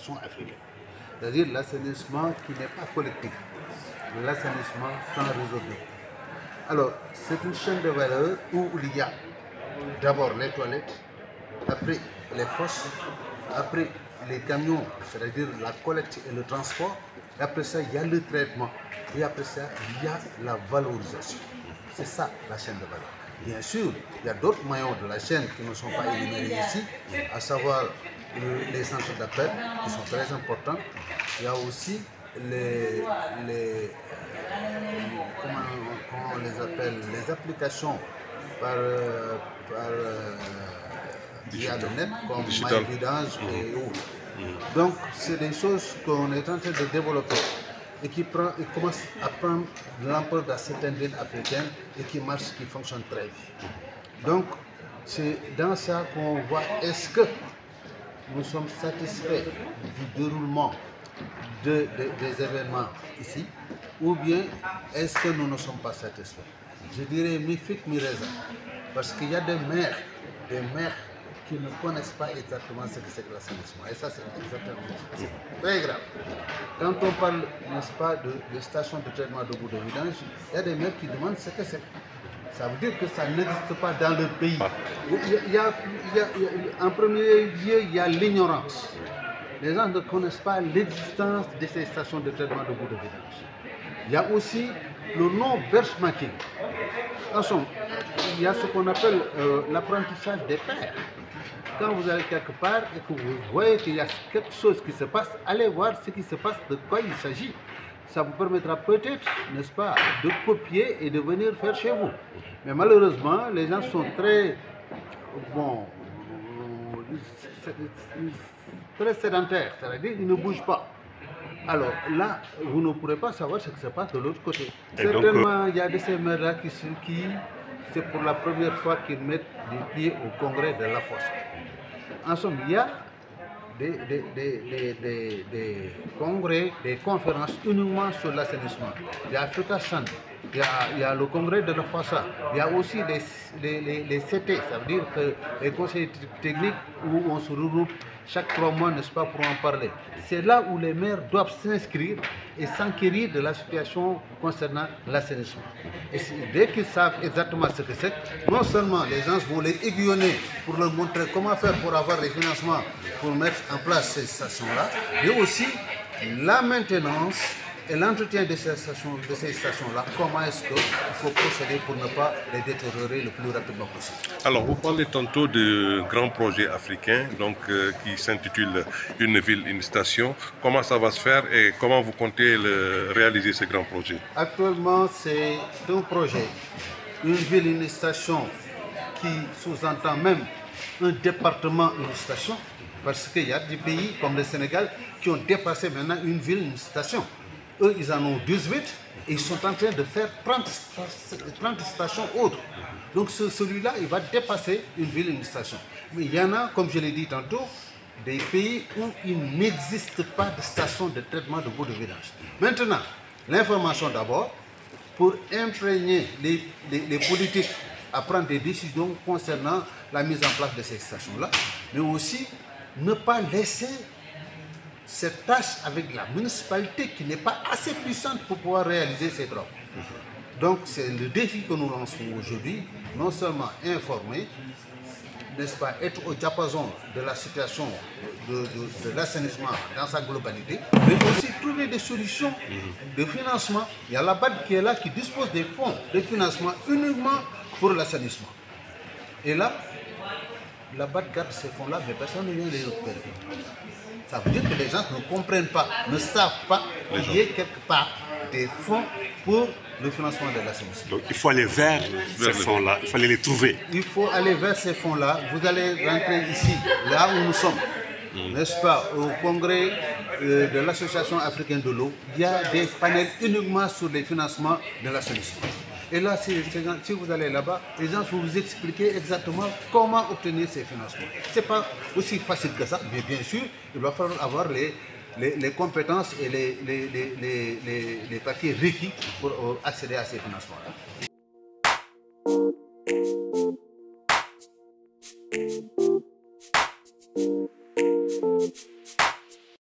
civilisation africaine. C'est-à-dire l'assainissement qui n'est pas collectif, l'assainissement sans réseau d'eau. Alors, c'est une chaîne de valeur où il y a d'abord les toilettes, après les fosses, après les camions, c'est-à-dire la collecte et le transport, et après ça, il y a le traitement, et après ça, il y a la valorisation. C'est ça la chaîne de valeur. Bien sûr, il y a d'autres maillons de la chaîne qui ne sont pas énumérés ici, à savoir les centres d'appel qui sont très importants. Il y a aussi comment on les appelle, les applications via le net, comme MyVidange et autres. Donc, c'est des choses qu'on est en train de développer et qui commence à prendre l'ampleur dans certaines villes africaines et qui marche, qui fonctionne très bien. Donc, c'est dans ça qu'on voit est-ce que nous sommes satisfaits du déroulement des événements ici, ou bien est-ce que nous ne sommes pas satisfaits. Je dirais mi-fic, mi-raisin, parce qu'il y a des maires qui ne connaissent pas exactement ce que c'est que l'assainissement. Et ça, c'est exactement très grave. Quand on parle, n'est-ce pas, de stations de traitement de boue de vidange, il y a des maires qui demandent ce que c'est. Ça veut dire que ça n'existe pas dans le pays. En premier lieu, il y a l'ignorance. Les gens ne connaissent pas l'existence de ces stations de traitement de boue de vidange. Il y a aussi le non-benchmarking. En somme, il y a ce qu'on appelle l'apprentissage des pairs. Quand vous allez quelque part et que vous voyez qu'il y a quelque chose qui se passe, allez voir ce qui se passe, de quoi il s'agit. Ça vous permettra peut-être, n'est-ce pas, de copier et de venir faire chez vous. Mais malheureusement, les gens sont très, très sédentaires, c'est-à-dire ils ne bougent pas. Alors là, vous ne pourrez pas savoir ce qui se passe de l'autre côté. Et certainement, il y a de ces maires-là qui c'est pour la première fois qu'ils mettent les pieds au congrès de la Fosse. En somme, il y a des congrès, des conférences uniquement sur l'assainissement. Il y a Africa Sun, il y a le congrès de la FASA, il y a aussi les CT, ça veut dire que les conseils techniques où on se regroupe chaque 3 mois, n'est-ce pas, pour en parler. C'est là où les maires doivent s'inscrire et s'enquérir de la situation concernant l'assainissement. Et dès qu'ils savent exactement ce que c'est, non seulement les gens vont les aiguillonner pour leur montrer comment faire pour avoir les financements pour mettre en place ces stations-là, mais aussi la maintenance et l'entretien de ces stations-là, comment est-ce qu'il faut procéder pour ne pas les détériorer le plus rapidement possible. Alors, vous parlez tantôt de grands projets africains, donc qui s'intitule Une ville, une station. Comment ça va se faire et comment vous comptez réaliser ce grand projet? Actuellement, c'est un projet, une ville, une station, qui sous-entend même un département, une station, parce qu'il y a des pays comme le Sénégal qui ont dépassé maintenant une ville, une station. Eux, ils en ont 18 et ils sont en train de faire 30 stations autres. Donc celui-là, il va dépasser une ville, une station. Mais il y en a, comme je l'ai dit tantôt, des pays où il n'existe pas de station de traitement de boue de vidange. Maintenant, l'information d'abord, pour imprégner les politiques à prendre des décisions concernant la mise en place de ces stations-là, mais aussi ne pas laisser cette tâche avec la municipalité qui n'est pas assez puissante pour pouvoir réaliser ces travaux. Donc c'est le défi que nous lançons aujourd'hui, non seulement informer, n'est-ce pas, être au diapason de la situation de l'assainissement dans sa globalité, mais aussi trouver des solutions de financement. Il y a la BAD qui est là, qui dispose des fonds de financement uniquement pour l'assainissement. Et là, la BAD garde ces fonds-là, mais personne ne vient les récupérer. Ça veut dire que les gens ne comprennent pas, ne savent pas qu'il y ait quelque part des fonds pour le financement de l'assainissement. Donc il faut aller vers ces fonds-là, il faut aller les trouver. Il faut aller vers ces fonds-là. Vous allez rentrer ici, là où nous sommes, n'est-ce pas, au congrès de l'Association africaine de l'eau. Il y a des panels uniquement sur les financements de l'assainissement. Et là, si vous allez là-bas, les gens vont vous expliquer exactement comment obtenir ces financements. Ce n'est pas aussi facile que ça, mais bien sûr, il va falloir avoir les compétences et les papiers requis pour accéder à ces financements-là.